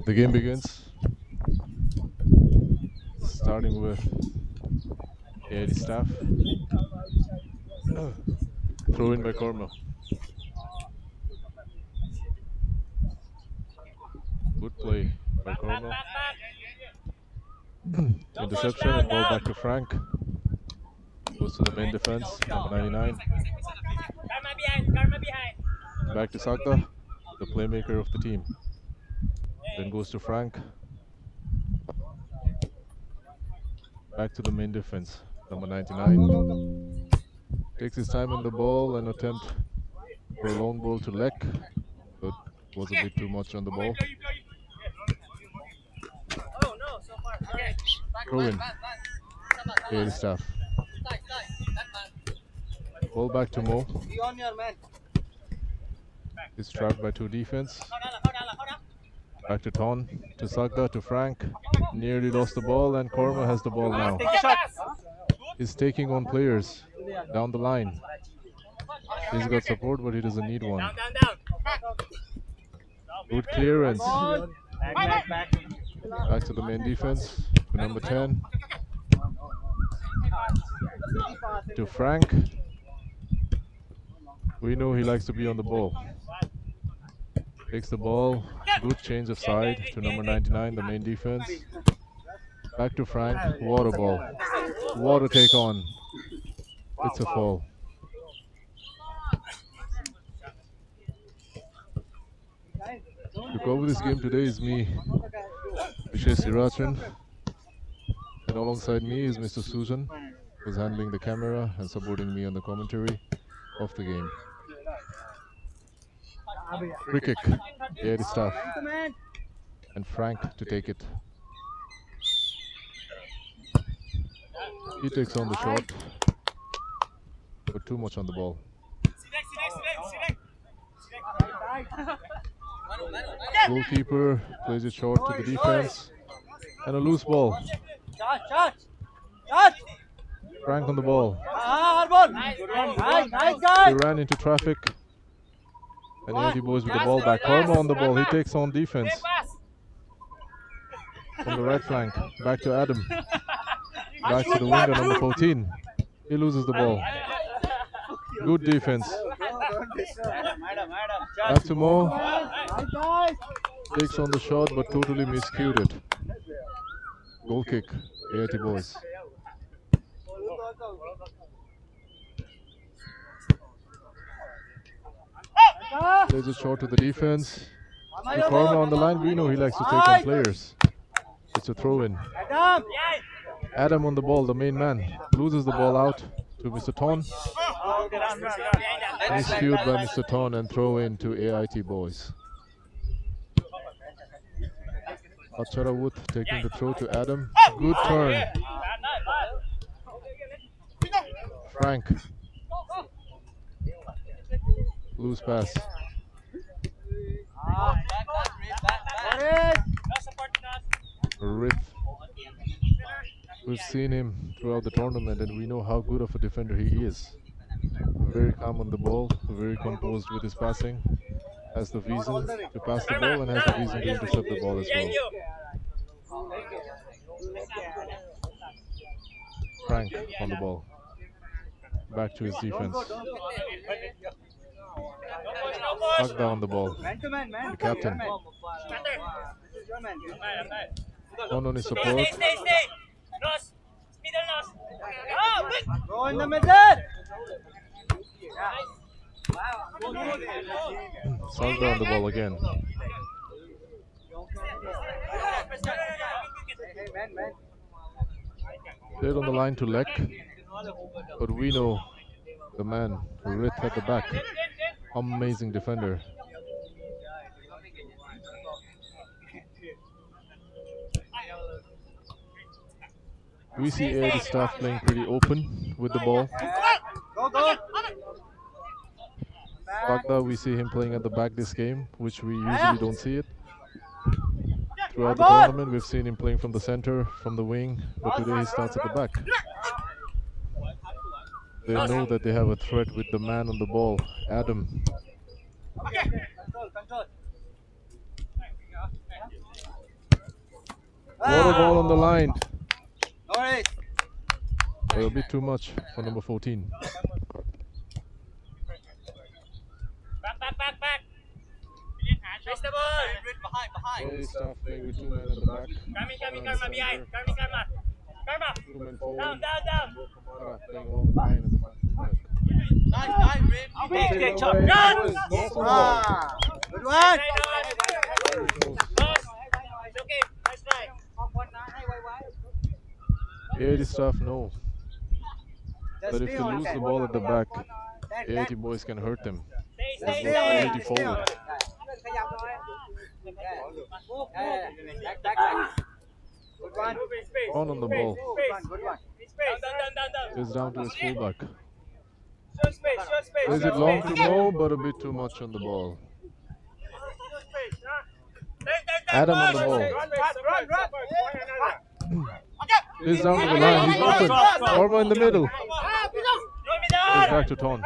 The game begins, starting with AID staff. Throw in by Korma. Good play by Korma. Interception and ball back to Frank. Goes to the main defense, number 99. Back to Sagda, the playmaker of the team. Then goes to Frank. Back to the main defense, number 99. Takes his time on the ball and attempt for a long ball to Lek, but was a bit too much on the ball. Throw in. AID staff. Ball back to Mo. He's trapped by two defense. Back to Ton, to Sagda, to Frank. Nearly lost the ball, and Korma has the ball now. He's taking on players down the line. He's got support, but he doesn't need one. Good clearance. Back to the main defense, to number 10. To Frank. We know he likes to be on the ball. Takes the ball. Good change of side to number 99, the main defense. Back to Frank. Water ball. Water take on. It's a fall. To cover this game today is me, Vishesh Sirachan. And alongside me is Mr. Susan, who's handling the camera and supporting me on the commentary of the game. Free kick, AID staff, and Frank to take it. He takes on the shot, but too much on the ball. Goalkeeper plays it short to the defense, and a loose ball. Frank on the ball. He ran into traffic. And AID boys with the ball back. Korma on the ball. He takes on defense. From the right flank. Back to Adam. Back to the winger, number 14. He loses the ball. Good defense. Back to Mo. Takes on the shot, but totally miscued it. Goal kick. AID boys. Plays it short to the defense. To Korma on the line. We know he likes to take on players. It's a throw in. Adam on the ball, the main man. Loses the ball out to Mr. Ton. Miscued by Mr. Ton and throw in to AIT boys. Acharawut taking the throw to Adam. Good turn. Frank. Loose pass. Rith. We've seen him throughout the tournament and we know how good of a defender he is. Very calm on the ball, very composed with his passing. Has the vision to pass the ball and has the vision to intercept the ball as well. Frank on the ball. Back to his defense. Agda on the ball. The captain. On his support. Go in the middle. Sagda on the ball again. Played on the line to Lek, but we know the man, Rith at the back. Amazing defender. We see AID staff playing pretty open with the ball. Sagda, we see him playing at the back this game, which we usually don't see it. Throughout the tournament, we've seen him playing from the center, from the wing, but today he starts at the back. They know that they have a threat with the man on the ball, Adam. Water ball on the line. Norris. A bit too much for number 14. Back. Chase the ball. Early staff playing with 2 men at the back. Karma behind. Karma. 2 men forward. Down. Kamara playing along the line as a fullback. Take shot. Away. Run. Lost the ball. Ah, good one. Very close. It's okay. Nice try. 80 staff know Just that if stay they on lose that. the ball at the back, That, 80 boys can hurt them. Stay. Stay on it. 80 forward. Back. Good one. On the ball. Good one. Down. It's down to his fullback. Show space. Is it long to go, but a bit too much on the ball. Adam on the ball. Run. He's down to the line. He's open. Korma in the middle. Goes back to Ton.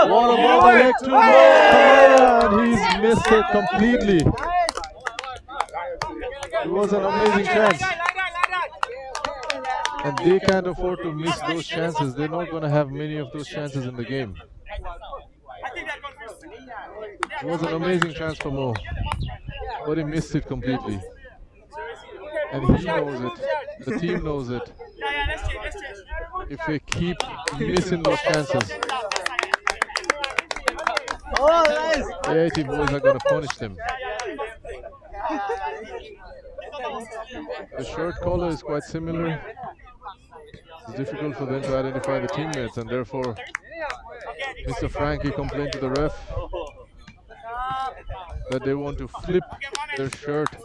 Water ball leg to Kamara, and he's missed it completely. It was an amazing chance. And they can't afford to miss those chances. They're not going to have many of those chances in the game. It was an amazing chance for Mo, but he missed it completely. And he knows it. The team knows it. If they keep missing those chances, the 80 boys are going to punish them. The shirt color is quite similar. It's difficult for them to identify the teammates, and therefore Mr. Frankie complained to the ref that they want to flip their shirt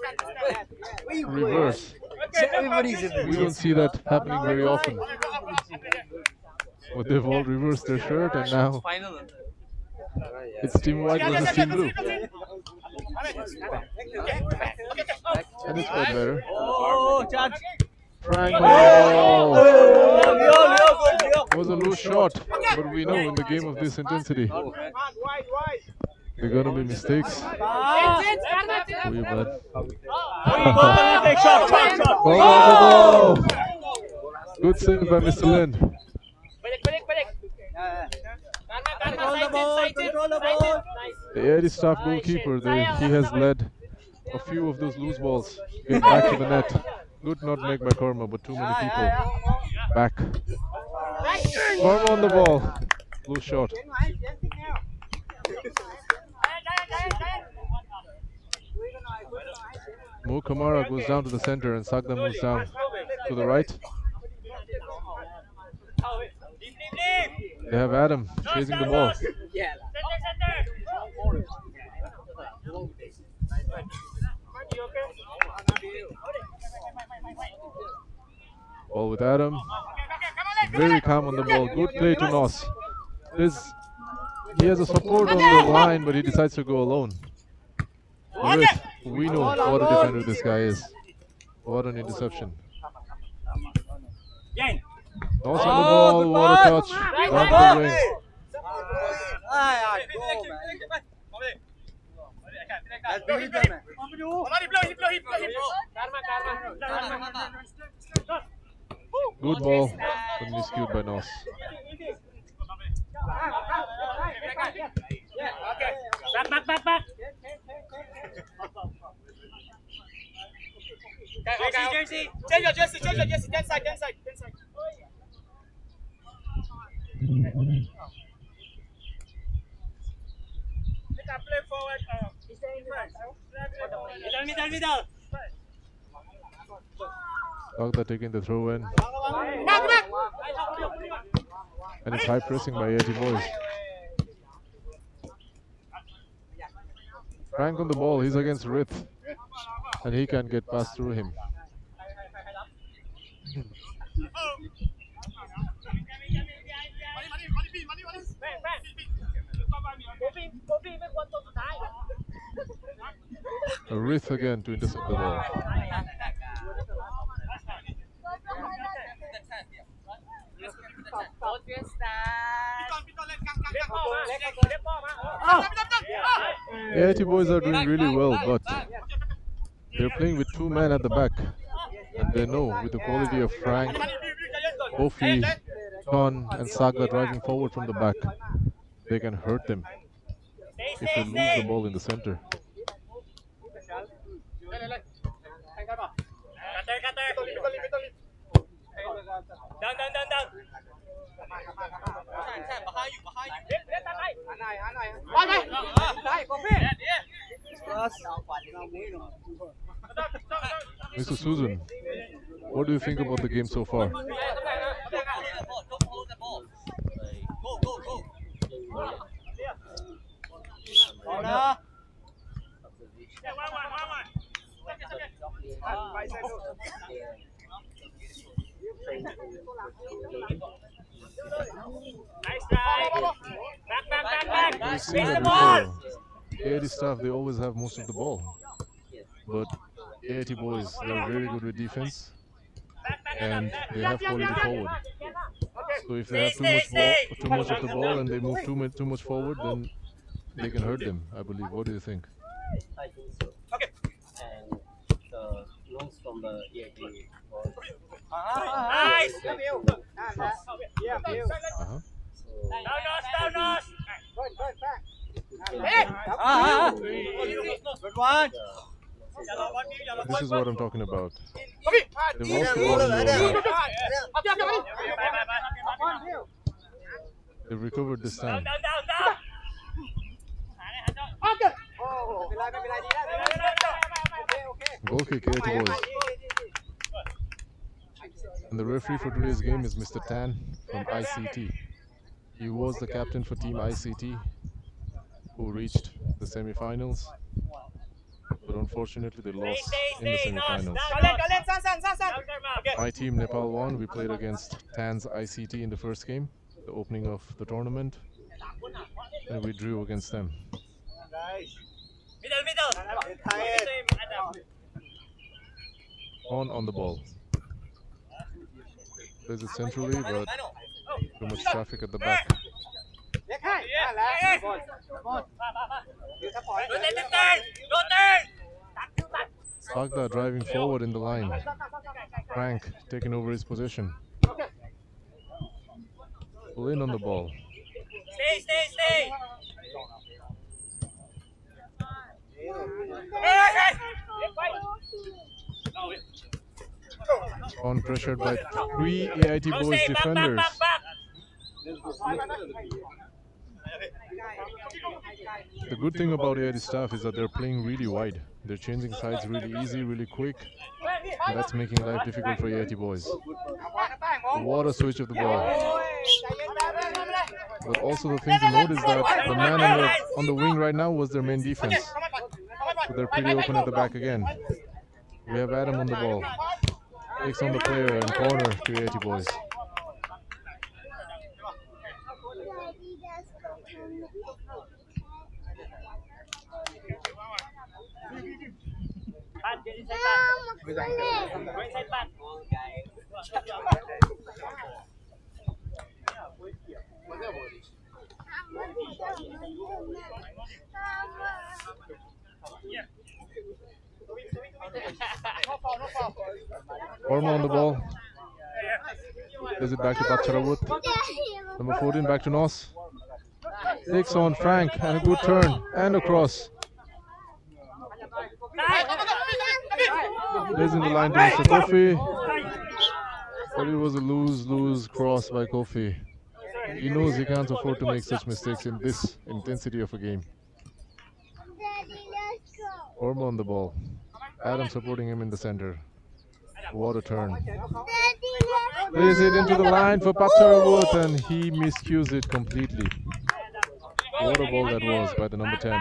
reverse. We don't see that happening very often. But they've all reversed their shirt, and now it's Team White versus Team Blue. And it's quite better. Frank on the ball. It was a loose shot, but we know in the game of this intensity, there are going to be mistakes. Oh, you bad. Oh, good save by Mr. Lind. Control the ball. The 80 staff goalkeeper, he has led a few of those loose balls get back to the net. Good not make by Korma, but too many people back. Korma on the ball. Loose shot. Mo Kamara goes down to the center and Sagda moves down to the right. They have Adam chasing the ball. Ball with Adam. Very calm on the ball. Good play to Nos. He has a support on the line, but he decides to go alone. We know what a defender this guy is. What an interception. Nos on the ball. What a touch. Down the wing. Good ball, but miscued by Nos. Back. Jersey. Change your jersey. 10 side. Play forward. Middle. Sagda taking the throw in. Back. And it's high pressing by 80 boys. Frank on the ball, he's against Rith. And he can get past through him. Rith again to intercept the ball. The 80 boys are doing really well, but They're playing with two men at the back, and they know with the quality of Frank, Kofi, Ton, and Saga driving forward from the back, they can hurt them if they lose the ball in the center. Down. Mr. Susan, what do you think about the game so far? Nice drive. Back. We've seen that before. AIT staff, they always have most of the ball. But AIT boys, they're very good with defense, and they have quality forward. So if they have too much of the ball and they move too much forward, then they can hurt them, I believe. What do you think? I think so. Okay. And the loans from the EIT was Nice. Yeah, Bill. Uh-huh. so Down, Nos. Good one. This is what I'm talking about. They've lost the ball in the overlap. They've recovered this time. Down. Goal kick, AIT boys. And the referee for today's game is Mr. Tan from ICT. He was the captain for Team ICT, who reached the semi-finals, but unfortunately they lost in the semi-finals. My team, Nepal, won. We played against Tan's ICT in the first game, the opening of the tournament, and we drew against them. Middle. On the ball. Plays it centrally, but too much traffic at the back. Sagda driving forward in the line. Frank taking over his position. Pull in on the ball. Stay. On pressured by three AIT boys defenders. Back. The good thing about AIT staff is that they're playing really wide. They're changing sides really easy, really quick. And that's making life difficult for AIT boys. What a switch of the ball. But also the thing to note is that the man on the wing right now was their main defense. So they're pretty open at the back again. We have Adam on the ball. Takes on the player and corner to AIT boys. Orma on the ball. Plays it back to Batcharawut. Number 14 back to Nos. Takes on Frank and a good turn and a cross. Plays in the line to Mr. Kofi. But it was a lose-lose cross by Kofi. He knows he can't afford to make such mistakes in this intensity of a game. Orma on the ball. Adam supporting him in the center. What a turn. Plays it into the line for Patcharawut and he miscues it completely. What a ball that was by the number 10.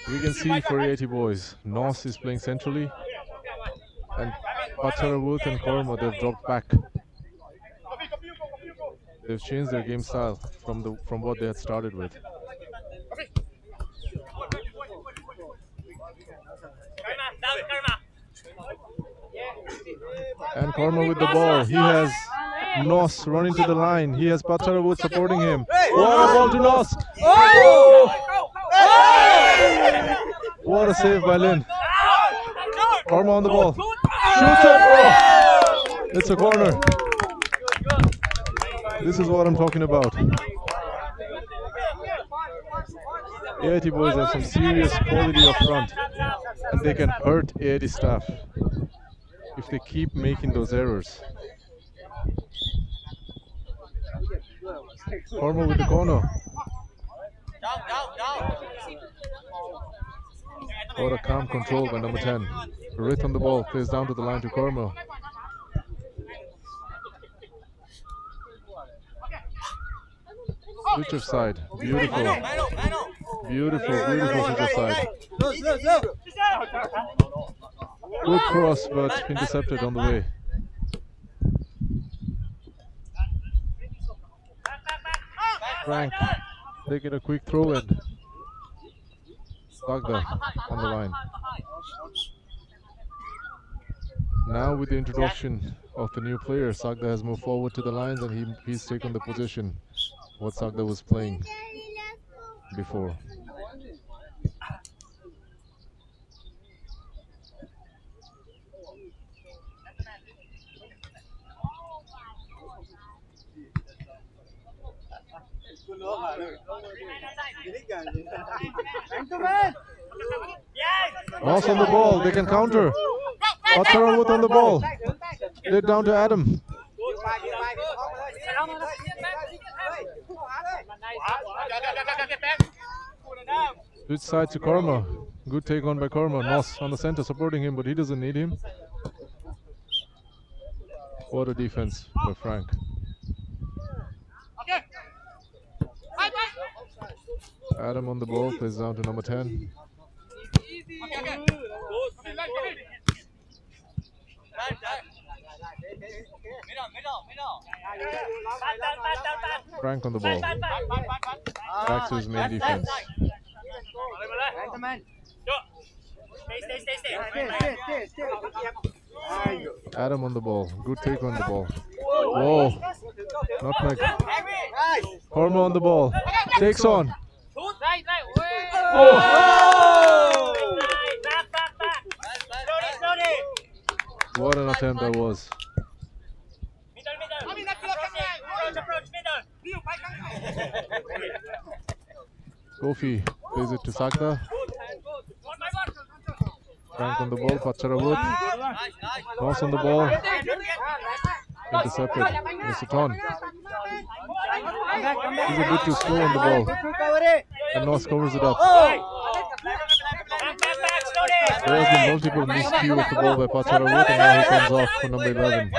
We can see for AIT boys, Nos is playing centrally and Patcharawut and Korma, they've dropped back. They've changed their game style from what they had started with. And Korma with the ball. He has Nos running to the line. He has Patcharawut supporting him. What a ball to Nos! What a save by Lin. Korma on the ball. Shoots it! Oh! It's a corner. This is what I'm talking about. AIT boys have some serious quality up front, and they can hurt AIT staff if they keep making those errors. Korma with the corner. What a calm control by number 10. Rith on the ball, plays down to the line to Korma. Switch of side. Beautiful. Beautiful, beautiful switch of side. Good cross, but intercepted on the way. Frank taking a quick throw in. Sagda on the line. Now with the introduction of the new player, Sagda has moved forward to the lines and he's taken the position what Sagda was playing before. Nos on the ball, they can counter. Patsarawut on the ball. Led down to Adam. Switch side to Korma. Good take on by Korma. Nos on the center supporting him, but he doesn't need him. What a defense by Frank. Adam on the ball, plays down to number 10. Frank on the ball. Back to his main defense. Adam on the ball. Good take on the ball. Whoa. Nutmeg. Korma on the ball. Takes on. Oh. What an attempt that was. Kofi plays it to Sagda. Frank on the ball, Patsarawut. Nos on the ball. Intercepted. Mr. Ton. He's a bit too slow on the ball. And Nos covers it up. There has been multiple miscue of the ball by Patsarawut, and now he comes off for number 11.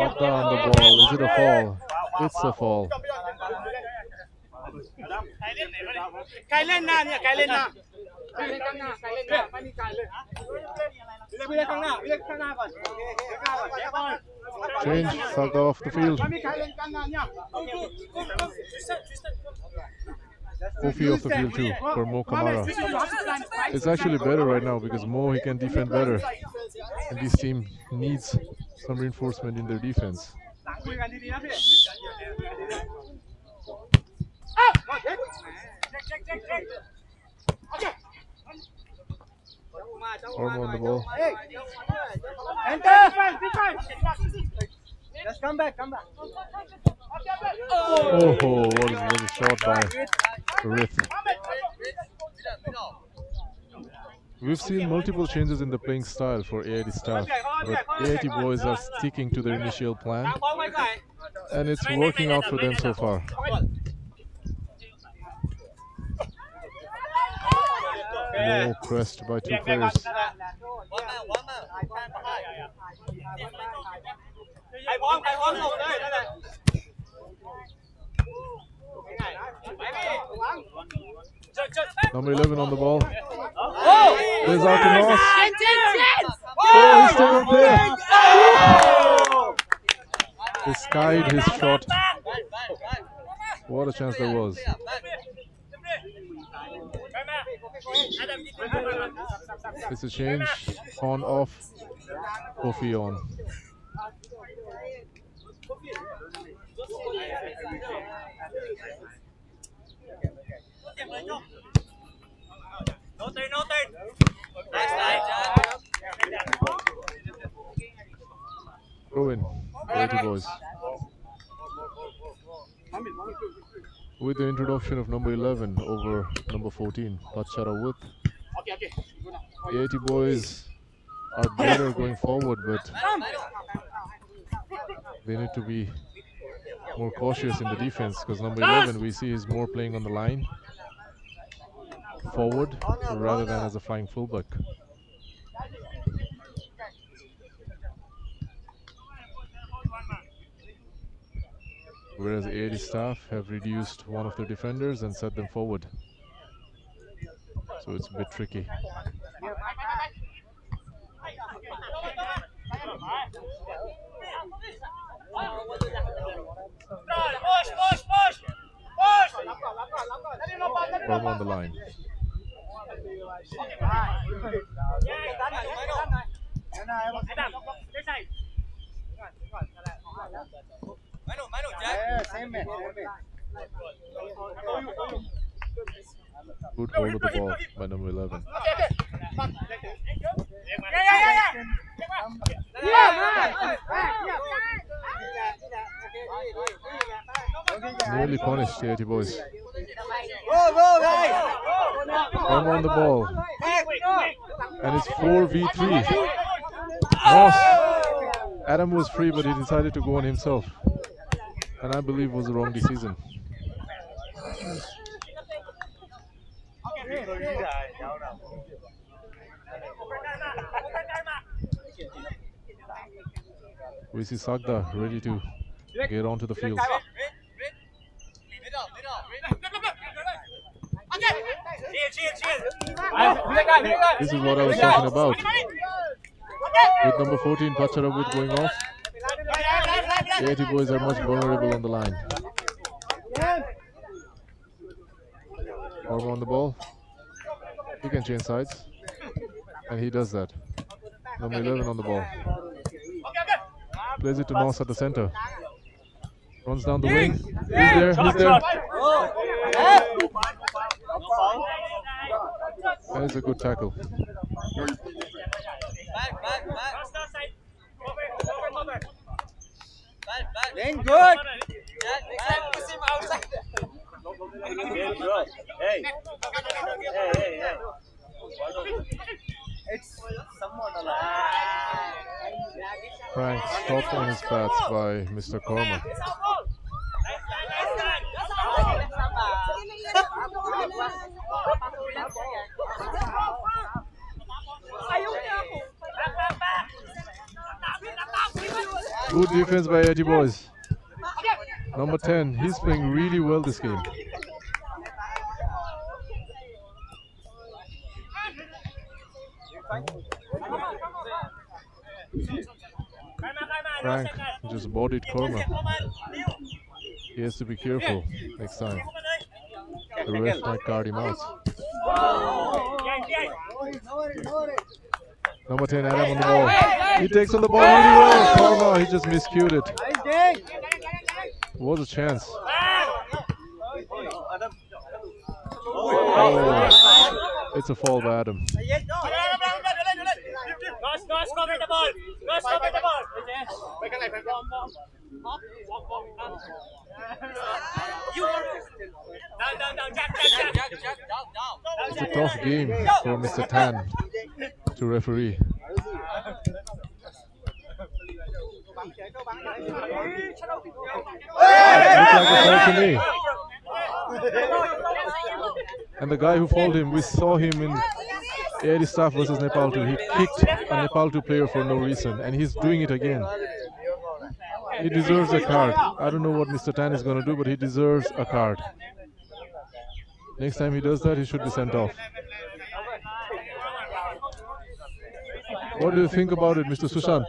Patda on the ball. Is it a fall? It's a fall. Change, Sagda off the field. Kofi off the field too for Mo Kamara. It's actually better right now because Mo, he can defend better. And this team needs some reinforcement in their defense. Korma on the ball. Let's come back. Oh, what a shot by Rith. We've seen multiple changes in the playing style for AIT staff, but AIT boys are sticking to their initial plan, and it's working out for them so far. No pressed by two players. Number 11 on the ball. There's out to Nos. Oh, he's still on play. He skied his shot. What a chance there was. It's a change on off. Kofi on. Nothing. Nice. Throw in. 80 boys. With the introduction of number 11 over number 14, Pachara Wood. The 80 boys are better going forward, but they need to be more cautious in the defense because number 11 we see is more playing on the line forward rather than as a flying fullback. Whereas the 80 staff have reduced one of their defenders and set them forward. So it's a bit tricky. Push. Korma on the line. Good hold of the ball by number 11. Nearly punished the 80 boys. Go, guys! Korma on the ball. And it's 4v3. Ross. Adam was free, but he decided to go on himself. And I believe was the wrong decision. We see Sagda ready to get onto the field. This is what I was talking about. With number 14, Pachara going off, the 80 boys are much vulnerable on the line. Korma on the ball. He can change sides. And he does that. Number 11 on the ball. Plays it to Nos at the center. Runs down the wing. He's there. That is a good tackle. Then good. Hey. It's somewhat Frank stopped on his path by Mr. Korma. Good defense by 80 boys. Number 10, he's playing really well this game. Frank just bodied Korma. He has to be careful next time. The ref might guard him out. Number 10, Adam on the ball. He takes on the ball really well. Korma, he just miscued it. What a chance. Oh, it's a fall by Adam. Nos, cover the ball. Down, Jack. It's a tough game for Mr. Tan to referee. Looks like a foul to me. And the guy who fouled him, we saw him in AD Staff versus Nepal 2. He kicked a Nepal 2 player for no reason, and he's doing it again. He deserves a card. I don't know what Mr. Tan is going to do, but he deserves a card. Next time he does that, he should be sent off. What do you think about it, Mr. Sushant?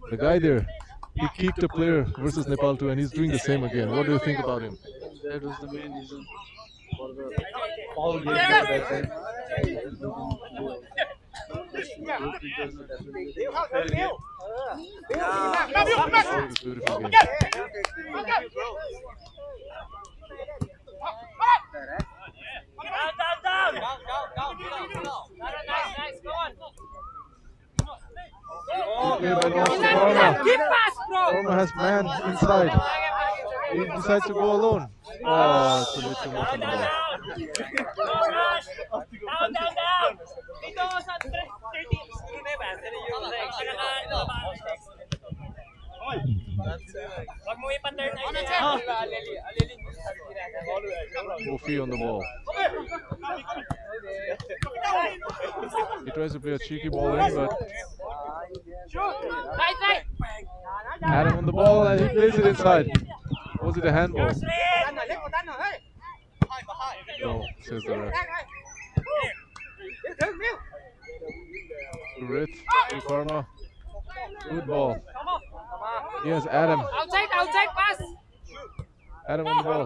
The guy there, he kicked a player versus Nepal 2 and he's doing the same again. What do you think about him? That was the main reason for the foul game that I said. Beautiful game. Down. Good play by Noster Korma. Korma has man inside. He decides to go alone. Oh, it's a bit too much on the ball. Down. Dito sa 30. Wag mo ipa-turn Kofi on the ball. He tries to play a cheeky ball in, but Adam on the ball and he plays it inside. Was it a handball? No, says the ref. To Rith, to Korma. Good ball. Here's Adam. Outside, pass. Adam on the ball.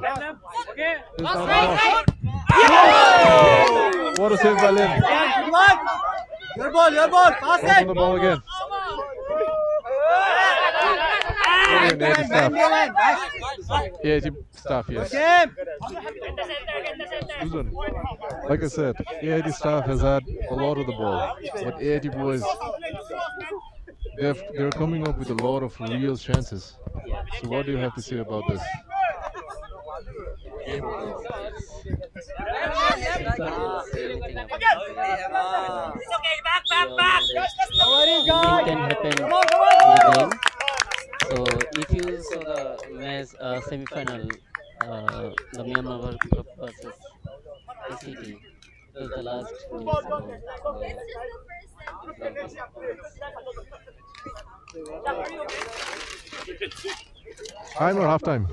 Okay. This is not enough. Oh! What a save by Lin. Come on. Your ball. Pass Comes on it. the ball again. Brilliant, AIT staff. AIT staff, yes. Game. Susan, like I said, AIT staff has had a lot of the ball, but AIT boys, they're coming up with a lot of real chances. So what do you have to say about this? It's okay, back. Anything can happen in the game. So if you saw the match semi-final, the Myanmar World Cup versus ACT, it was the last Time or half time?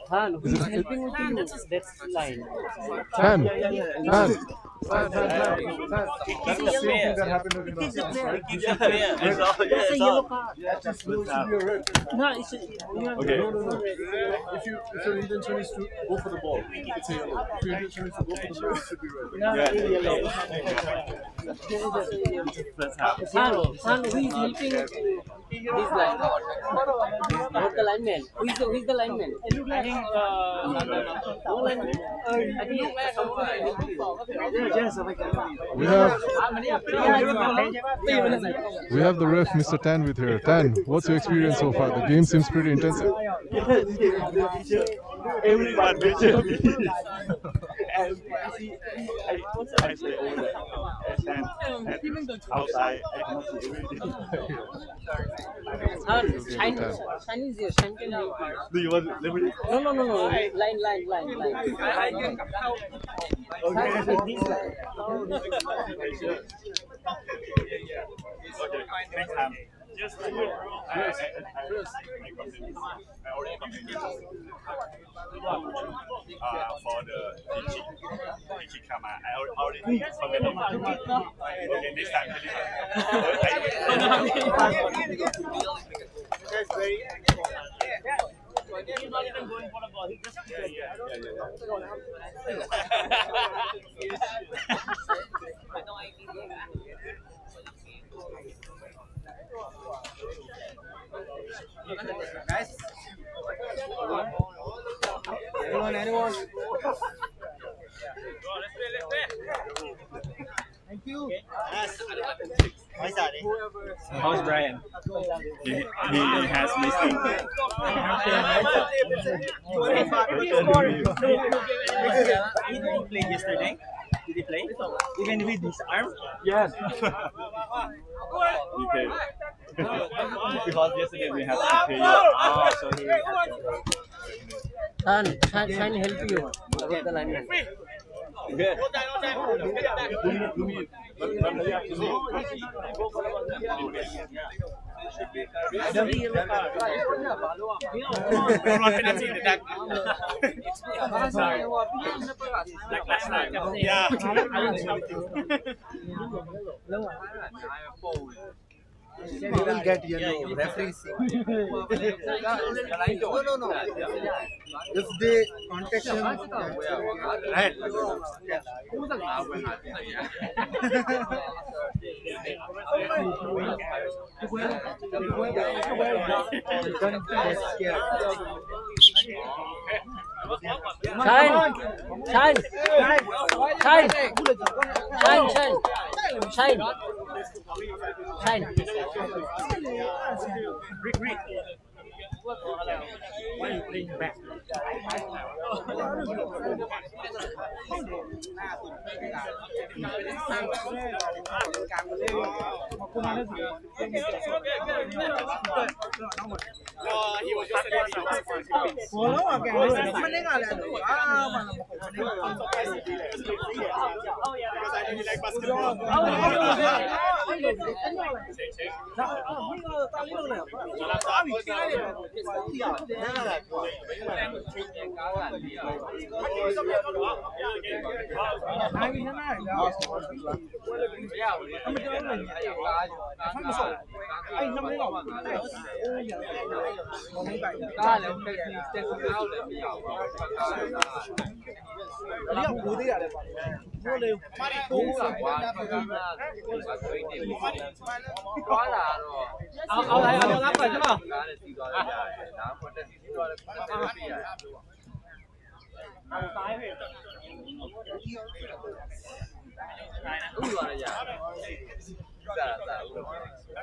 Han, who is helping with you? That's line. Time. Time. That's the same thing that happened with us. That's a Yeah, yellow card. it's supposed to be a red. No, it's a, Okay. No. If your intention is to go for the ball, it's a yellow. If your intention is to go for the ball, it should be red. Han, who is helping this line? Not the lineman. Who is the lineman? I think no lineman. I think We have the ref, Mr. Tan, with here. Tan, what's your experience so far? The game seems pretty intensive. Everyone will tell me. And I say over there. And outside, I cannot see everything. Chinese here. Do you want let me? No. Line. Okay. Next time. Just do it. I already committed for the teaching karma. I already committed. Okay, next time. He's not even going for the ball. He just Guys. Anyone? Thank you. How's Brian? He has missing. He didn't play yesterday. Did he play? Even with his arm? Yes. Okay. Because yesterday we have to pay you. So he Can help you about the lineman. Okay. Yeah. He will get yellow. Referee see. No. If they contact him, red.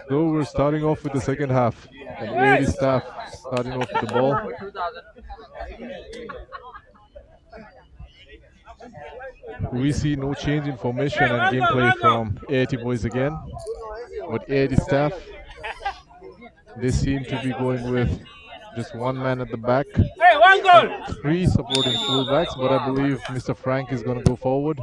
So we're starting off with the second half. And AD staff starting off with the ball. We see no change in formation and gameplay from AIT boys again. But AIT staff, they seem to be going with just one man at the back. Hey, one goal! 3 supporting fullbacks, but I believe Mr. Frank is going to go forward.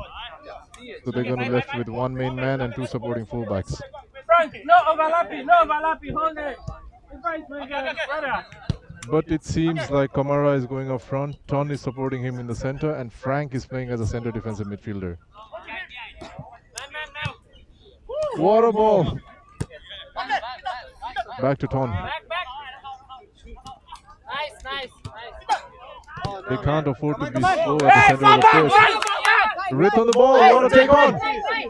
So they're going to be left with 1 main man and 2 supporting fullbacks. Frank, no overlapping, hold it. But it seems like Kamara is going up front, Ton is supporting him in the center, and Frank is playing as a center defensive midfielder. What a ball! Back to Ton. Nice. They can't afford to be slow at the center of the field. Rith on the ball, what a take on!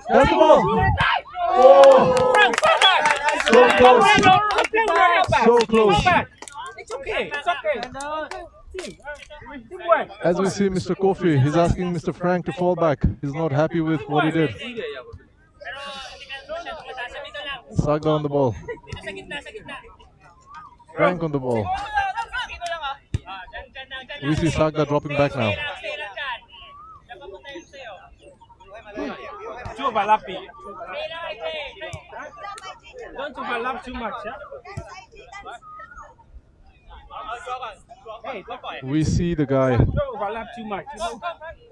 That's the ball! Oh! So close! So close! It's okay. As we see Mr. Kofi, he's asking Mr. Frank to fall back. He's not happy with what he did. Sagda on the ball. Frank on the ball. We see Sagda dropping back now. Too overlapping. Don't overlap too much, yeah? We see the guy Don't overlap too much.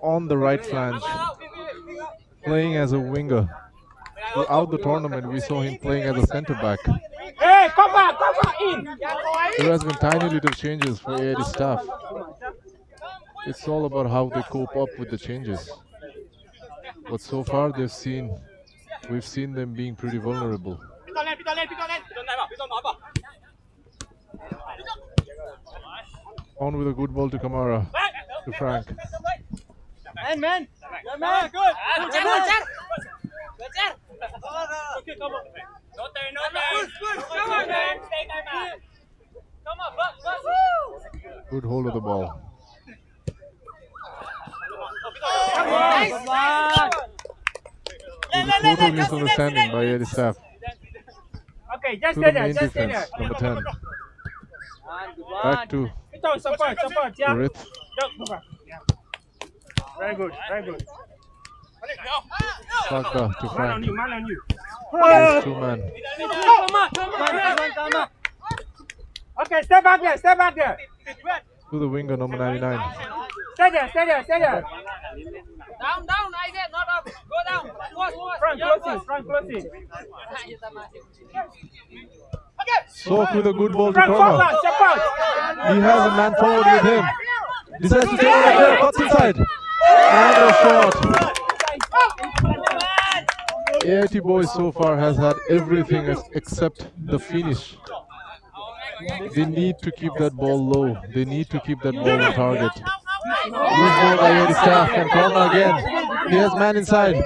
on the right flange playing as a winger. Throughout the tournament, we saw him playing as a centre back. Hey, come back in. There has been tiny little changes for AID staff. It's all about how they cope up with the changes. But so far we've seen them being pretty vulnerable. On with a good ball to Kamara, to Frank. Man. Good. Okay, come on. No turn. Come on, man. Stay calm. Come on, bus. Good hold of the ball. There's a total misunderstanding by AID staff. Okay, just To stay the main there. defense, number 10. Back to Support, yeah. Rith. Very good. Sagda to Frank. Man on you. There's 2 men. Come on. Okay, stay back there. To the winger, number 99. Stay there. Down, I said, not up. Go down. Front closing. Soak with a good ball to Front Korma. step out. He has a man forward with him. Decides to take on the player, cuts inside. And a shot. AIT boys so far has had everything except the finish. They need to keep that ball low. They need to keep that ball on target. Loose ball by AIT staff and Korma again. He has man inside.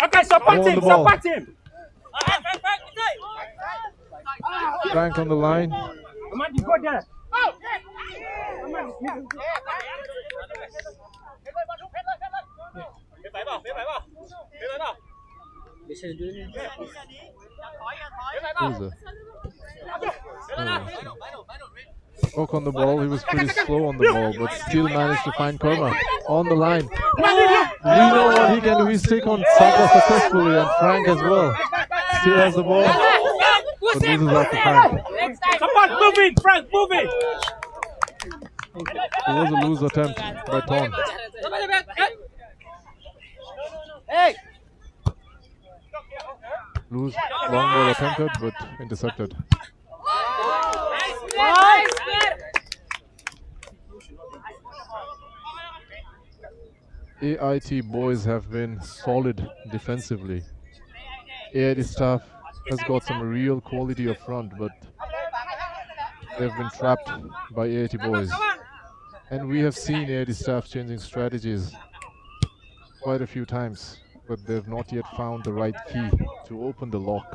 Okay, support Ball on him, the ball. support him. Frank on the line. Come on, you go there. Who's Spoke on the ball. He was pretty slow on the ball, but still managed to find Korma on the line. We know what he can do. He's taken on Saga successfully and Frank as well. Still has the ball, but loses out to Frank. Support, move it, Frank, move it. It was a loose attempt by Ton. Loose long ball attempted, but intercepted. AIT boys have been solid defensively. AIT staff has got some real quality up front, but they've been trapped by AIT boys. And we have seen AIT staff changing strategies quite a few times, but they've not yet found the right key to open the lock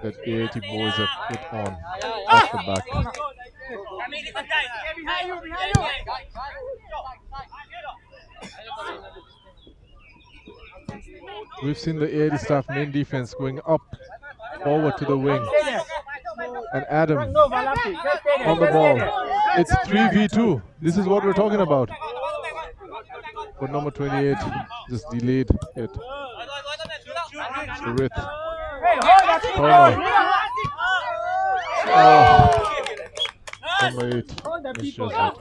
that AIT boys have put on off the back. We've seen the AIT staff main defense going up forward to the wing. And Adam on the ball. It's 3v2. This is what we're talking about. But number 28 just delayed it. Rith. Oh. Number 8. Misjudged it.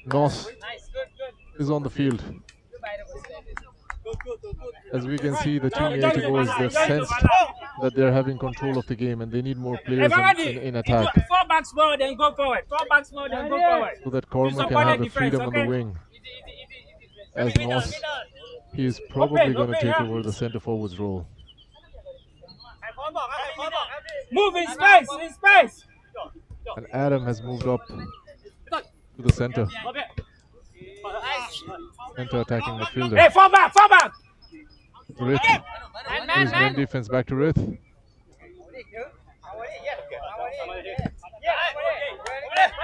Nos is on the field. As we can see, the two AIT boys, they've sensed that they're having control of the game and they need more players in attack. 4 backs more, then go forward. 4 backs more, then go forward. So that Korma can have the freedom on the wing. As Nos, he is probably going to take over the centre forwards role. Move in space, in space. And Adam has moved up to the centre. Centre attacking midfielder. Hey, fall back, fall back. Rith. His main defense back to Rith.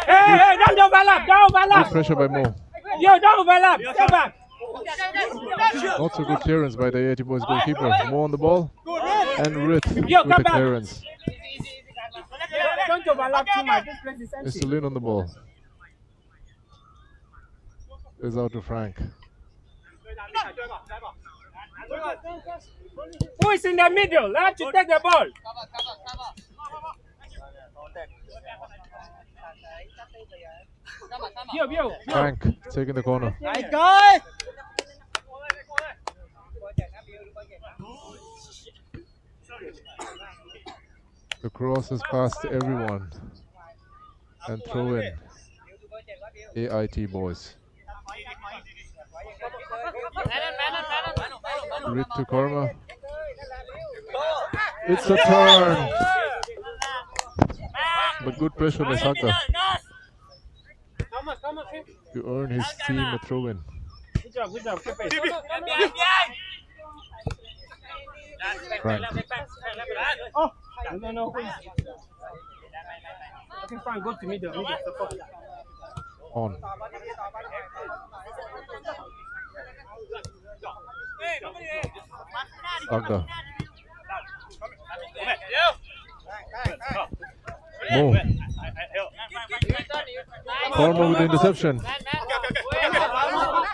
Hey, don't overlap, don't overlap. Good pressure by Mo. Yo, don't overlap, stay back. Not so good clearance by the AIT boys goalkeeper. Mo on the ball. And Rith with Yo, the come back. clearance. Don't overlap too much. This place is empty. Mr. Lin on the ball. Is out to Frank. Who is in the middle? Let to take the ball. Yo. Frank taking the corner. The cross is past everyone. And throw in AIT boys. Rith to Korma. It's a turn. But good pressure by Saga to earn his team a throw-in. Good job, keep it. Frank. Oh, no. Okay, Frank, go to middle. On. Saga. Mo. Korma with the interception.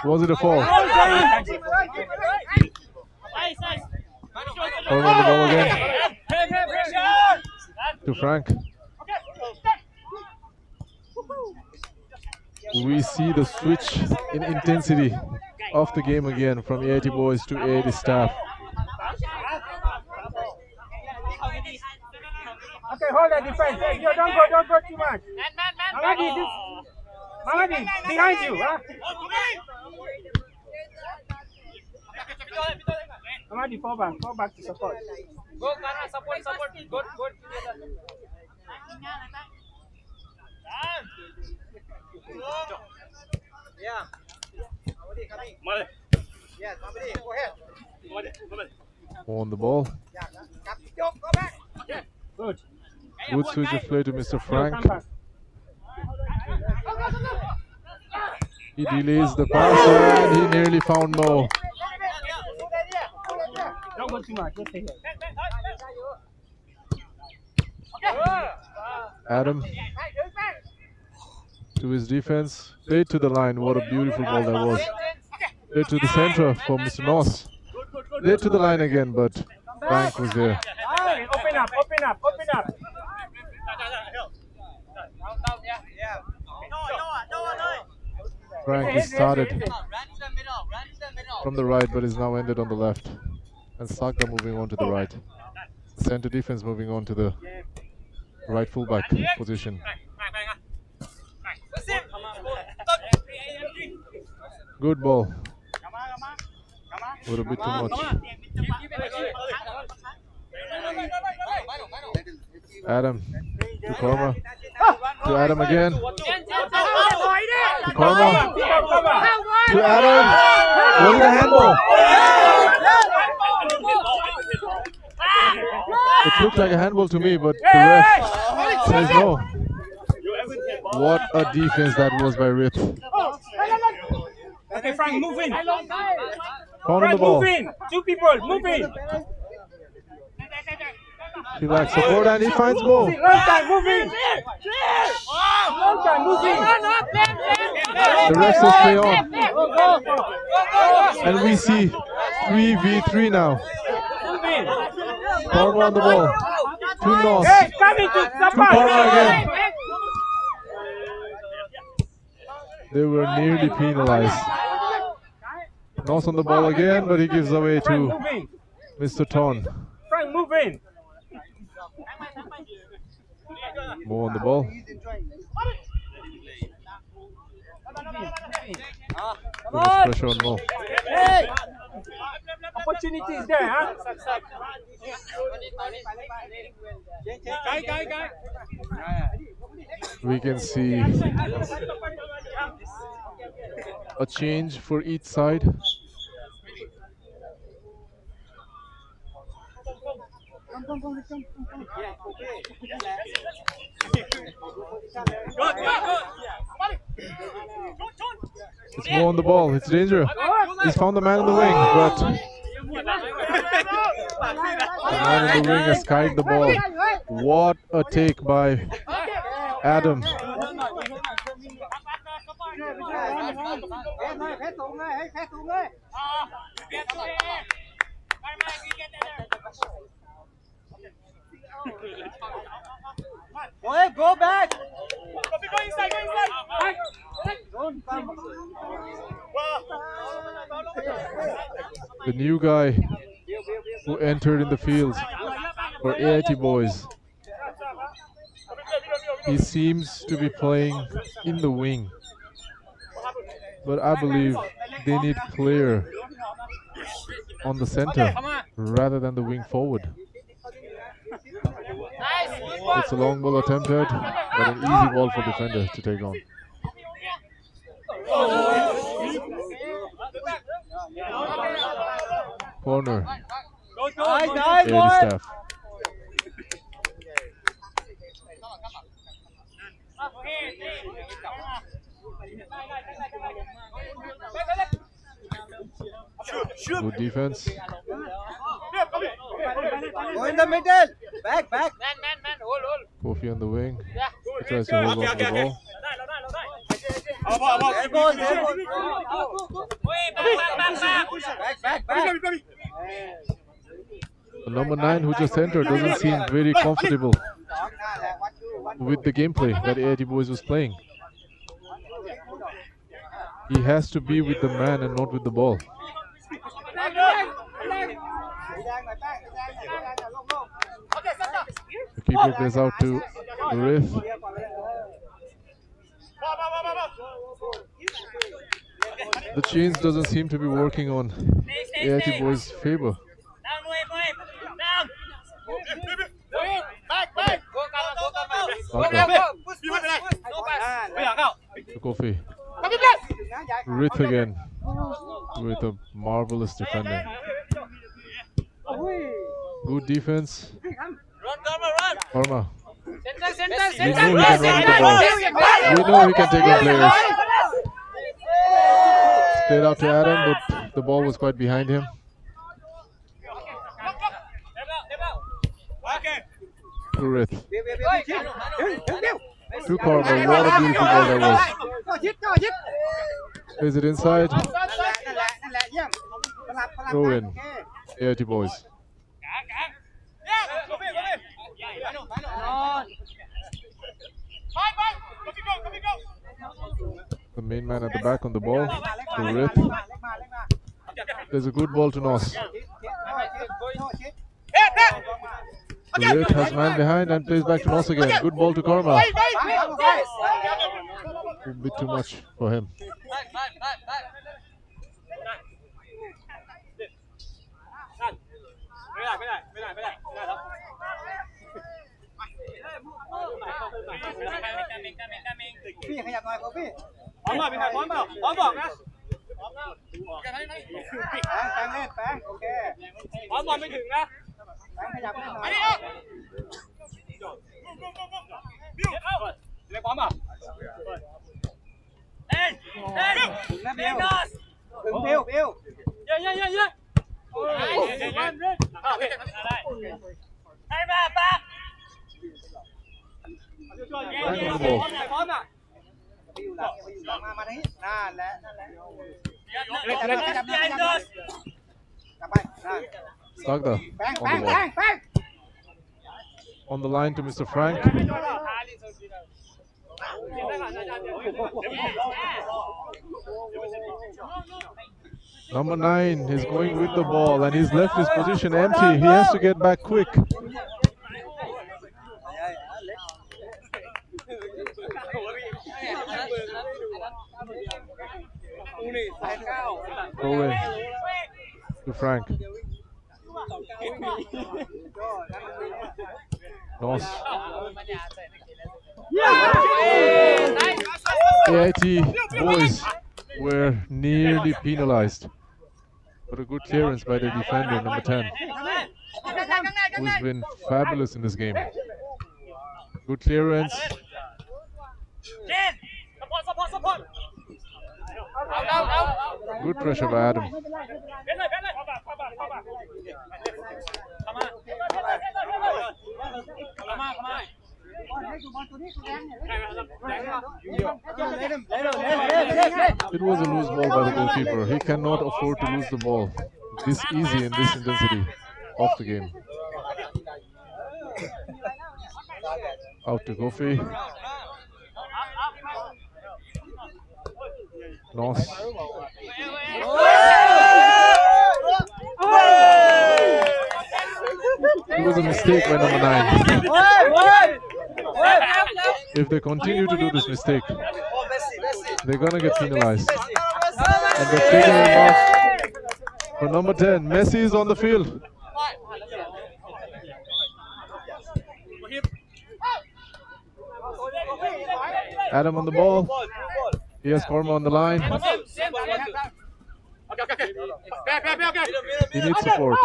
Was it a fall? Korma on the ball again. To Frank. we see the switch in intensity of the game again from AIT boys to AIT staff. Okay, hold the defense. Hey, you don't go too much. Mamadi, Mamadi, behind you, huh? Mamadi, fall back to support. Go, Karna, support. Go together. Yeah. Somebody coming. Yeah, somebody. Go ahead. On the ball. Go back. Good. Good switch of play to Mr. Frank. Come back. He delays the pass and he nearly found Mo. Don't go too much. Just stay here. Adam to his defense. Played to the line. What a beautiful ball that was. Played to the center for Mr. Noss. Played to the line again, but Frank was there. Open up. Frank he started from the right, but is now ended on the left. And Saka moving on to the right. Center defense moving on to the right fullback position. Good ball. But a bit too much. Adam to Korma. To Adam again. To Korma. To Adam. Was it a handball? It looked like a handball to me, but the ref says no. What a defense that was by Rith. Okay, Frank, move in. Found the ball. Move in. Two people, move in. He lacks support and he finds Mo. Long time, move in. Long time, move in. The ref says play on. And we see 3v3 now. Korma on the ball. To Noss. Hey, coming to To Korma again. They were nearly penalized. Noss on the ball again, but he gives away to Mr. Ton. Frank, move in. Mo on the ball. Puts pressure on Mo. Hey! Opportunity is there, huh? Guy. We can see a change for each side. It's Mo on the ball. It's danger. He's found the man in the wing, but the man in the wing has skied the ball. What a take by Adam. Go back. Go inside. The new guy who entered in the field for AIT boys. He seems to be playing in the wing, but I believe they need player on the center rather than the wing forward. It's a long ball attempted, but an easy ball for defender to take on. Corner. AIT staff. Good defense. Go in the middle. Back. Man, hold. Kofi on the wing. He tries to hold on to the ball. There goes. Back. The number 9 who just entered doesn't seem very comfortable with the gameplay that AIT boys was playing. He has to be with the man and not with the ball. The keeper plays out to Rith. The chains doesn't seem to be working on AIT boys' favor. Down, wave. Down. Back. Go, Saka Push. No pass. to Kofi. Rith again with a marvelous defending. Good defense. Run, run. Karma. Center. We know he can run the ball. We know he can take on players. Played out to Adam, but the ball was quite behind him. To Rith. To Karma. What a beautiful ball that was. Plays it inside. Throw in. AIT boys. The main man at the back on the ball. To Rith. There's a good ball to Nos. Rith has man behind and plays back to Nos again. Good ball to Karma. A bit too much for him. Sagda on the ball. On the line to Mr. Frank. Number 9 is going with the ball and he's left his position empty. He has to get back quick. Throw in to Frank. Nos. AIT boys were nearly penalized. But a good clearance by the defender, number 10, who's been fabulous in this game. Good clearance. Support. Good pressure by Adam. It was a loose ball by the goalkeeper. He cannot afford to lose the ball this easy in this intensity of the game. Out to Kofi. Nos. It was a mistake by number 9. If they continue to do this mistake, they're gonna get penalized. And they're taking him off for number 10. Messi is on the field. Adam on the ball. He has Karma on the line. He needs support.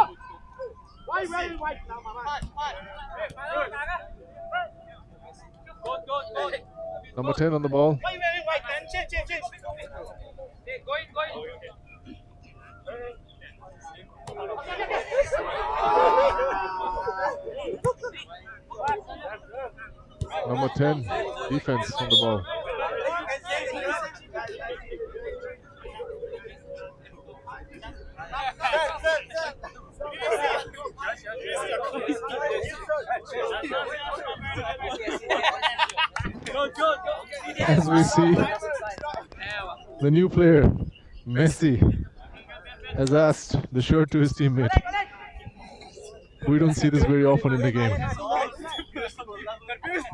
Number 10 on the ball. Number 10, defense on the ball. As we see, The new player, Messi, has asked the shirt to his teammate. We don't see this very often in the game.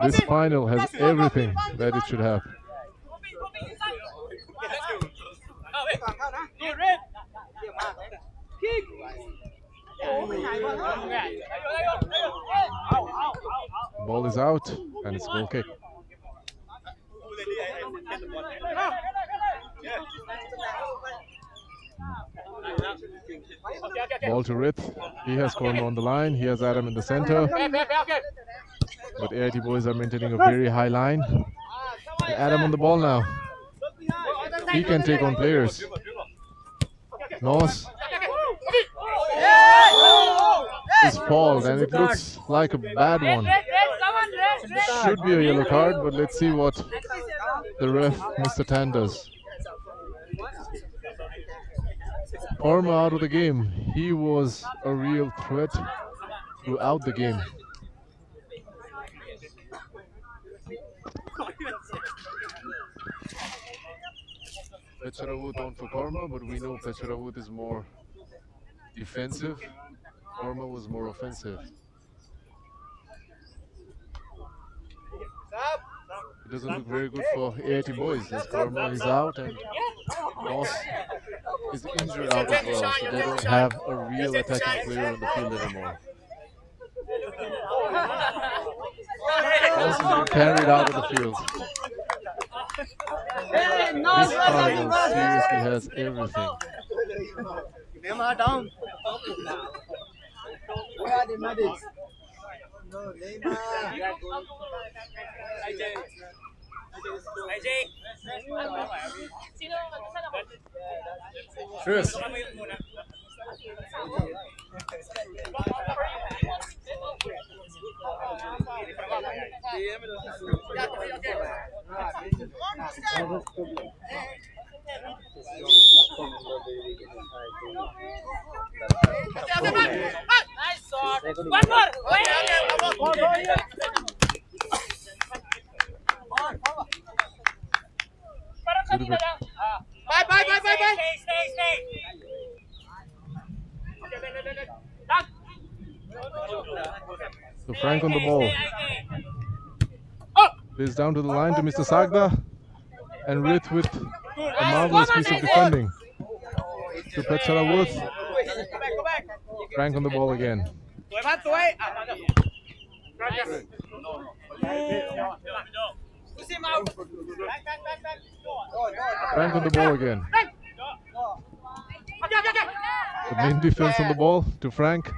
This final has everything that it should have. Ball is out and it's goal kick. Ball to Rith. He has Korma on the line. He has Adam in the center. But AIT boys are maintaining a very high line. And Adam on the ball now. He can take on players. Nos is fouled and it looks like a bad one. Should be a yellow card, but let's see what the ref, Mr. Tan, does. Korma out of the game. He was a real threat throughout the game. Pecharavut on for Korma, but we know Pecharavut is more defensive. Korma was more offensive. It doesn't look very good for AIT boys as Korma is out and Nos is injured out as well, so they don't have a real attacking player on the field anymore. Nos has been carried out of the field. This final seriously has everything. Neymar down. Where are the medics? No, Neymar. Chris. Nice shot. One more. Little bit. Bye. Stay. So Frank on the ball. Plays down to the line to Mr. Sagda. And Rith with a marvelous piece of defending. To Pecharavut. Frank on the ball again. Frank on the ball again. The main defense on the ball to Frank.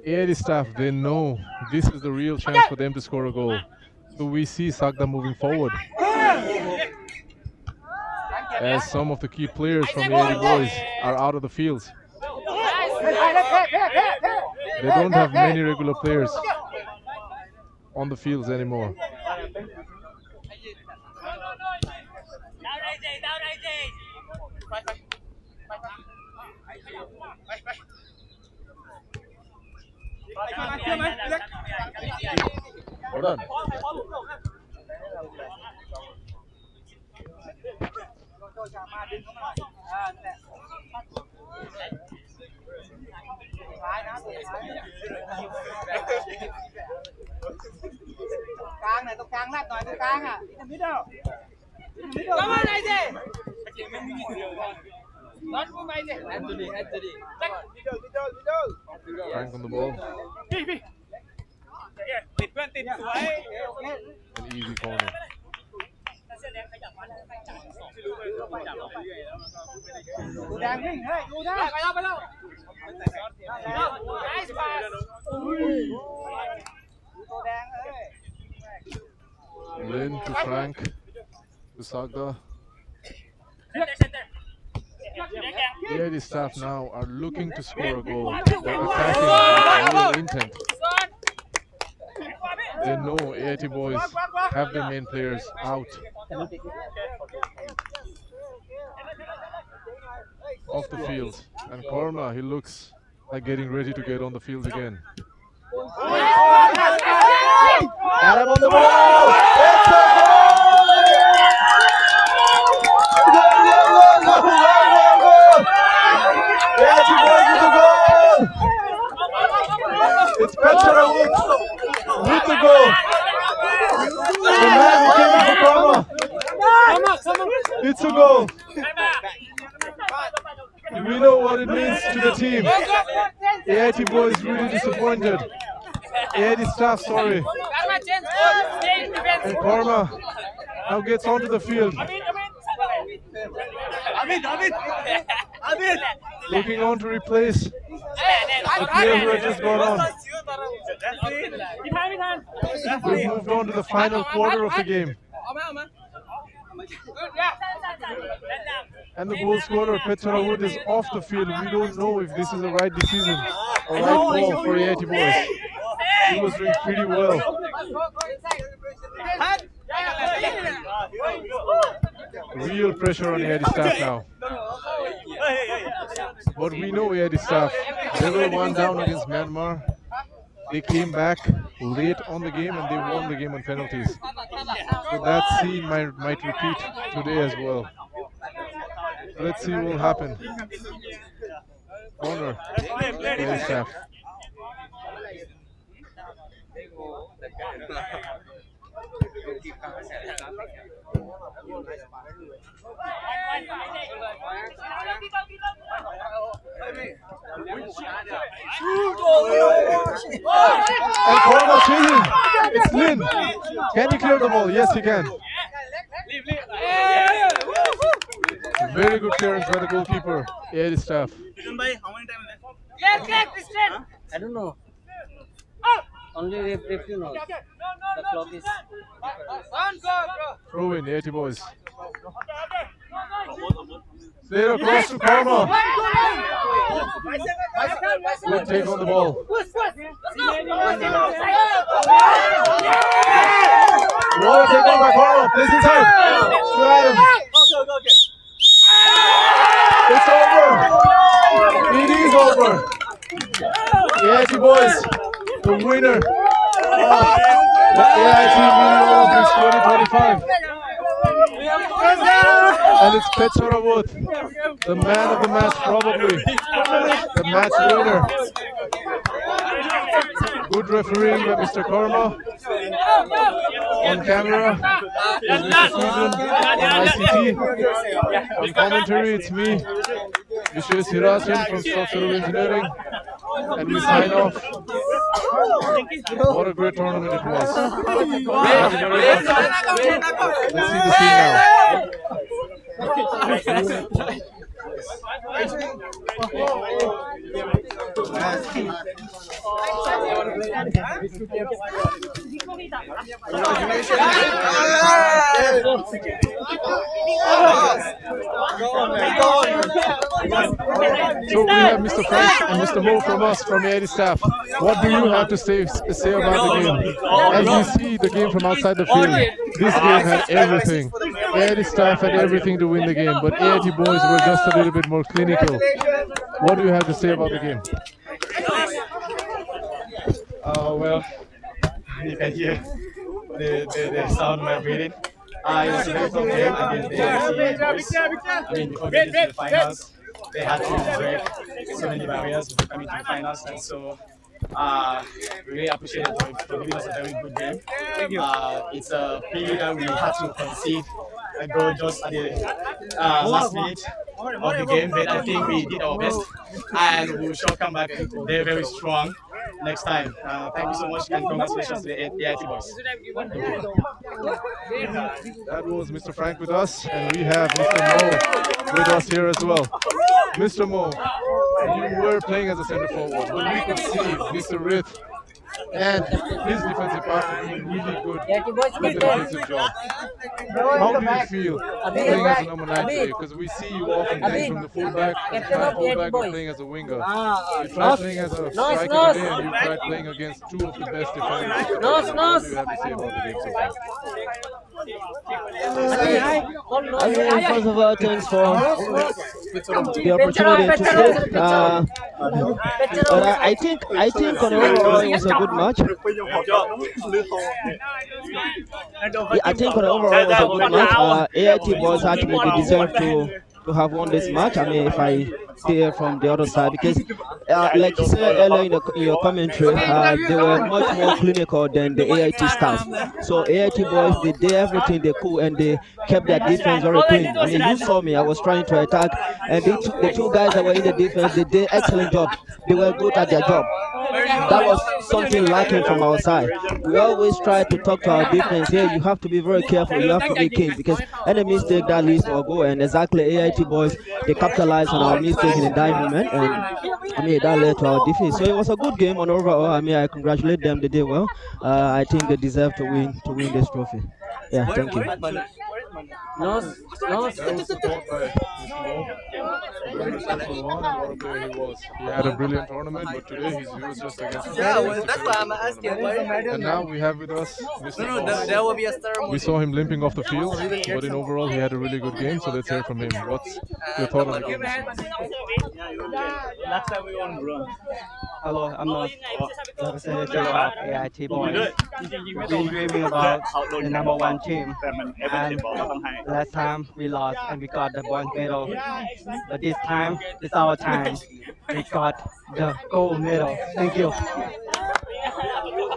AIT staff, they know this is the real chance for them to score a goal. So we see Sagda moving forward. As some of the key players from AIT boys are out of the fields. They don't have many regular players on the fields anymore. Hold on. Frank on the ball. An easy corner. Lynn to Frank to Sagda. AIT staff now are looking to score a goal. They're attacking with real intent. They know AIT boys have their main players out. Off the field. And Korma, he looks like getting ready to get on the field again. Adam on the ball! It's a goal! AIT boys with the goal! It's Petra with the goal! The man who came in for Karma! It's a goal! We know what it means to the team. AIT boys really disappointed. AIT staff sorry. And Karma now gets onto the field. Looking on to replace the player who had just gone on. We've moved on to the final quarter of the game. And the goal scorer, Petra Wood, is off the field. We don't know if this is the right decision or right call for AIT boys. He was doing pretty well. Real pressure on AIT staff now. But we know AIT staff, they were one down against Myanmar. They came back late on the game and they won the game on penalties. So that scene might repeat today as well. Let's see what will happen. Corner, AIT staff. And Karma chasing. It's Lin. Can he clear the ball? Yes, he can. Very good clearance by the goalkeeper. AIT staff. I don't know. Only referee knows. The clock is. Throw in, AIT boys. They're across to Karma. Good take on the ball. What a take on by Karma. This is time. To Adam. It's over. It is over. AIT boys, the winner of the AIT Mini Olympics 2025. And it's Petra Wood, the man of the match, probably the match winner. Good refereeing by Mr. Karma. On camera is Mr. Susan. On ICT. On commentary, it's me, Vishesh Hirajan from Structural Engineering. And we sign off. What a great tournament it was. Thank you very much. Let's see the scene now. So we have Mr. Frank and Mr. Mo from us, from AIT staff. What do you have to say about the game? As you see the game from outside the field, this game had everything. AIT staff had everything to win the game, but AIT boys were just a little bit more clinical. What do you have to say about the game? Well, you can hear the sound of my breathing. It was a very tough game against the AIT boys. I mean, before getting to the finals, they had to break so many barriers before coming to the finals, and so really appreciate it for giving us a very good game. It's a pity that we had to concede a goal just at the last minute of the game, but I think we did our best and we shall come back very, very strong next time. Thank you so much and congratulations to the AIT boys. That was Mr. Frank with us, and we have Mr. Mo with us here as well. Mr. Mo, you were playing as a centre forward, but we could see Mr. Rith and his defensive partner doing really good defensive job. How do you feel playing as a number 9 today? Because we see you often playing from the fullback, or playing as a winger. You tried playing as a striker today, and you tried playing against two of the best defenders. What do you have to say about the game so far? First of all, thanks for the opportunity to speak. But I think on overall it was a good match. Yeah, I think on overall it was a good match. AIT boys actually they deserve to have won this match. I mean, if I hear from the other side, because like you said earlier in your commentary, they were much more clinical than the AIT staff. So AIT boys, they did everything they could and they kept their defense very clean. I mean, you saw me, I was trying to attack, and the two guys that were in the defense, they did excellent job. They were good at their job. That was something lacking from our side. We always try to talk to our defense here. You have to be very careful. You have to be keen because any mistake that leads to a goal. And exactly AIT boys, they capitalized on our mistake in the dying moment, and I mean that led to our defeat. So it was a good game on overall. I mean, I congratulate them. They did well. I think they deserve to win this trophy. Yeah, thank you. No. Very successful one, and what a player he was. He had a brilliant tournament, but today he was just against. Yeah, well, that's why I'm asking. And now we have with us Mr. Boss. There will be a ceremony. We saw him limping off the field, but in overall he had a really good game. So let's hear from him. What's your thought on the game? Last time we won bronze. Hello, I'm the representative of AIT boys. We're dreaming about the #1 team, and last time we lost and we got the bronze medal, but this time it's our time. We got the gold medal. Thank you.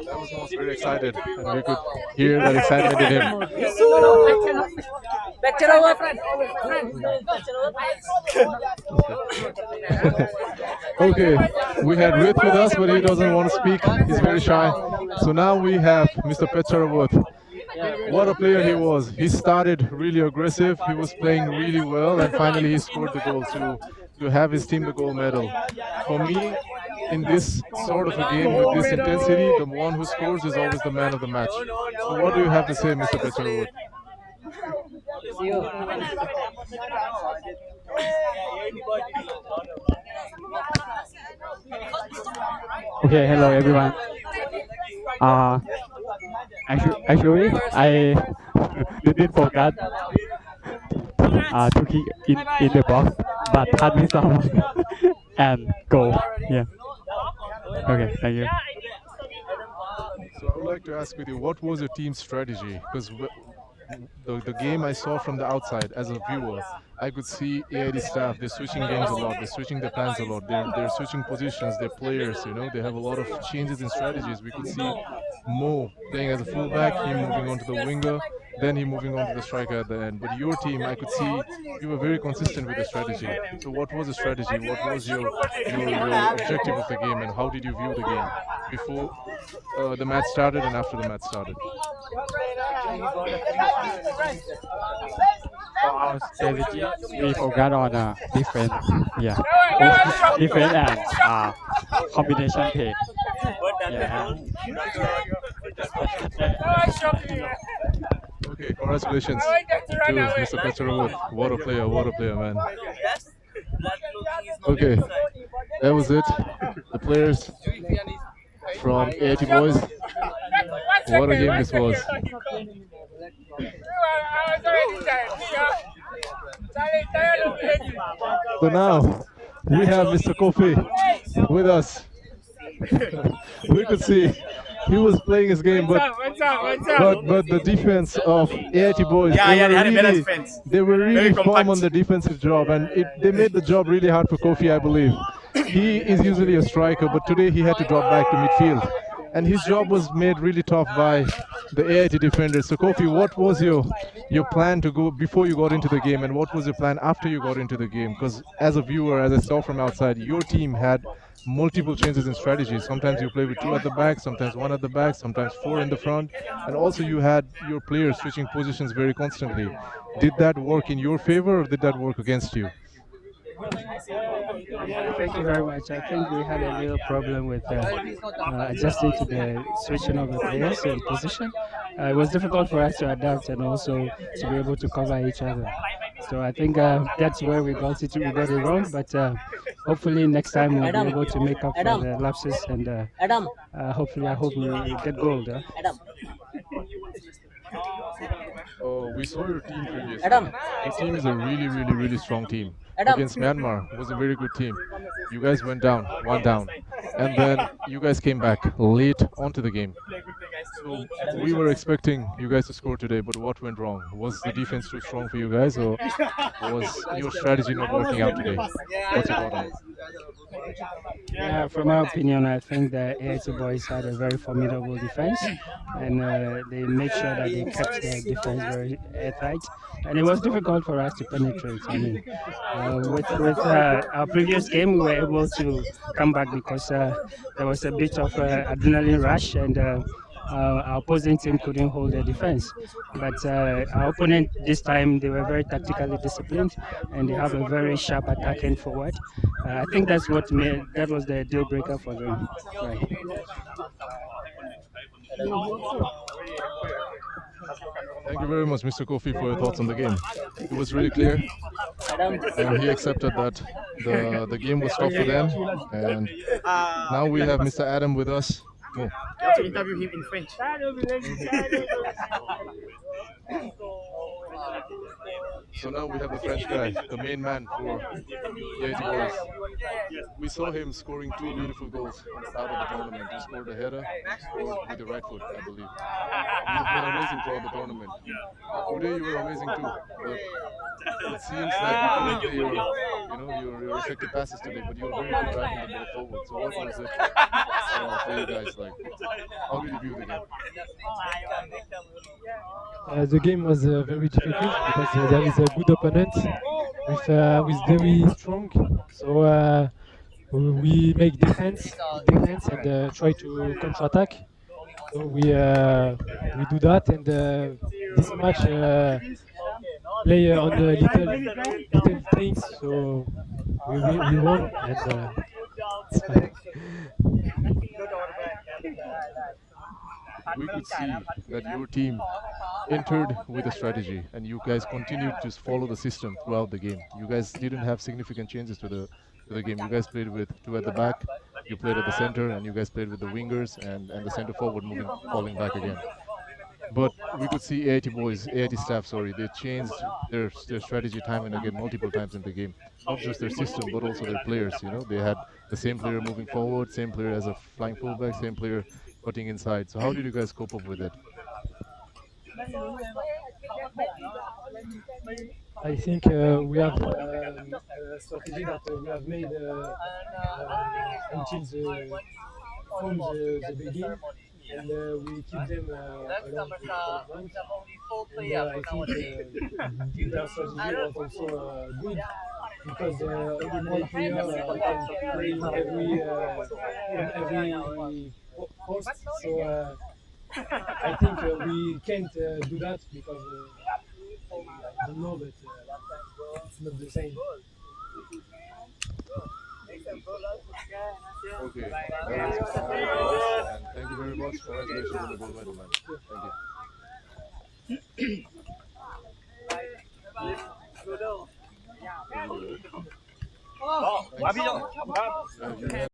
That was very excited, and we could hear that excitement in him. Okay, we had Rith with us, but he doesn't want to speak. He's very shy. So now we have Mr. Petcharawood. What a player he was. He started really aggressive. He was playing really well, and finally he scored the goal to have his team the gold medal. For me, in this sort of a game with this intensity, the one who scores is always the man of the match. So what do you have to say, Mr. Petcharawood? Okay, hello everyone. Actually, I didn't forget to kick in the box, but had me some and go. Yeah. Okay, thank you. So I would like to ask with you, what was your team's strategy? Because the game I saw from the outside as a viewer, I could see AID staff, they're switching games a lot, they're switching their plans a lot, they're switching positions, their players, you know, they have a lot of changes in strategies. We could see Mo playing as a fullback, him moving on to the winger, then he moving on to the striker at the end. But your team, I could see you were very consistent with the strategy. So what was the strategy? What was your objective of the game, and how did you view the game before the match started and after the match started? For our strategy, we focus on defense. Yeah, defense and combination play. Yeah. Okay, congratulations to Mr. Petcharawood. What a player, man. Okay, that was it. The players from AIT boys. What a game this was. So now we have Mr. Kofi with us. We could see he was playing his game, but the defense of AIT boys, they were really firm on the defensive job, and they made the job really hard for Kofi, I believe. He is usually a striker, but today he had to drop back to midfield, and his job was made really tough by the AIT defenders. So Kofi, what was your plan to go before you got into the game, and what was your plan after you got into the game? Because as a viewer, as I saw from outside, your team had multiple changes in strategy. Sometimes you play with 2 at the back, sometimes 1 at the back, sometimes 4 in the front, and also you had your players switching positions very constantly. Did that work in your favor, or did that work against you? Thank you very much. I think we had a little problem with adjusting to the switching of the players in position. It was difficult for us to adapt and also to be able to cover each other. So I think that's where we got it wrong. But hopefully next time we'll be able to make up for the lapses, and hopefully I hope we get gold. We saw your team previously. Your team is a really strong team. against Myanmar was a very good team. You guys went down, one down, and then you guys came back late onto the game. So we were expecting you guys to score today, but what went wrong? Was the defense too strong for you guys, or was your strategy not working out today? What's your thought on it? Yeah, from my opinion, I think the AIT boys had a very formidable defense, and they made sure that they kept their defense very tight. And it was difficult for us to penetrate. I mean, with our previous game, we were able to come back because there was a bit of adrenaline rush, and our opposing team couldn't hold their defense. But our opponent this time, they were very tactically disciplined, and they have a very sharp attacking forward. I think that was the deal breaker for them. Right. Thank you very much, Mr. Kofi, for your thoughts on the game. It was really clear, and he accepted that the game was tough for them. And now we have Mr. Adam with us. Oh. You have to interview him in French. So now we have the French guy, the main man for the AIT boys. We saw him scoring 2 beautiful goals on the start of the tournament. He scored a header with the right foot, I believe. You've been amazing throughout the tournament. Today you were amazing too. But it seems like you couldn't play your effective passes today, but you were very good driving the ball forward. So what was it for you guys like? How did you view the game? The game was very difficult because there is a good opponent with very strong. So we make defense and try to counter-attack. So we do that, and this match play on the little things. So we won, and it's fine. We could see that your team entered with a strategy, and you guys continued to follow the system throughout the game. You guys didn't have significant changes to the game. You guys played with 2 at the back, you played at the center, and you guys played with the wingers and the center forward falling back again. But we could see AIT staff, they changed their strategy time and again multiple times in the game. Not just their system, but also their players. They had the same player moving forward, same player as a flying fullback, same player cutting inside. So how did you guys cope up with it? I think we have a strategy that we have made until from the beginning, and we keep them along the months. And I think their strategy was also good because only one player can play in every post. So I think we can't do that because I don't know, but it's not the same. Okay. Thank you very much. Congratulations on the gold medal, man. Thank you.